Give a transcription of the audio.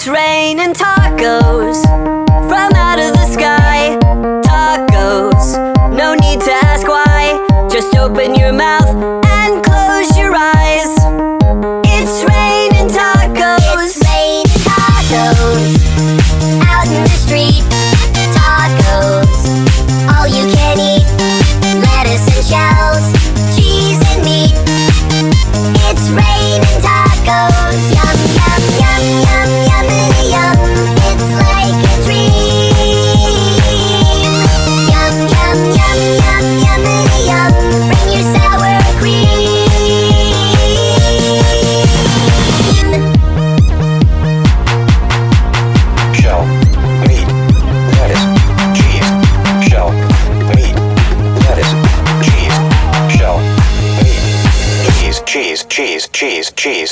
It's raining tacos from out of the sky. Tacos, no need to ask why. Just open your mouth and close your eyes. It's raining tacos. It's raining tacos out in the street. Tacos, all you can eat. Lettuce and shells, cheese and meat. It's raining tacos. Yum, yum, yum, yum, yummity yum. It's like a dream. Yum, yum, yum, yum, yummity yum. Bring your sour cream. Shell, meat, lettuce, cheese. Shell, meat, lettuce, cheese. Shell, meat, cheese, cheese, cheese, cheese, cheese.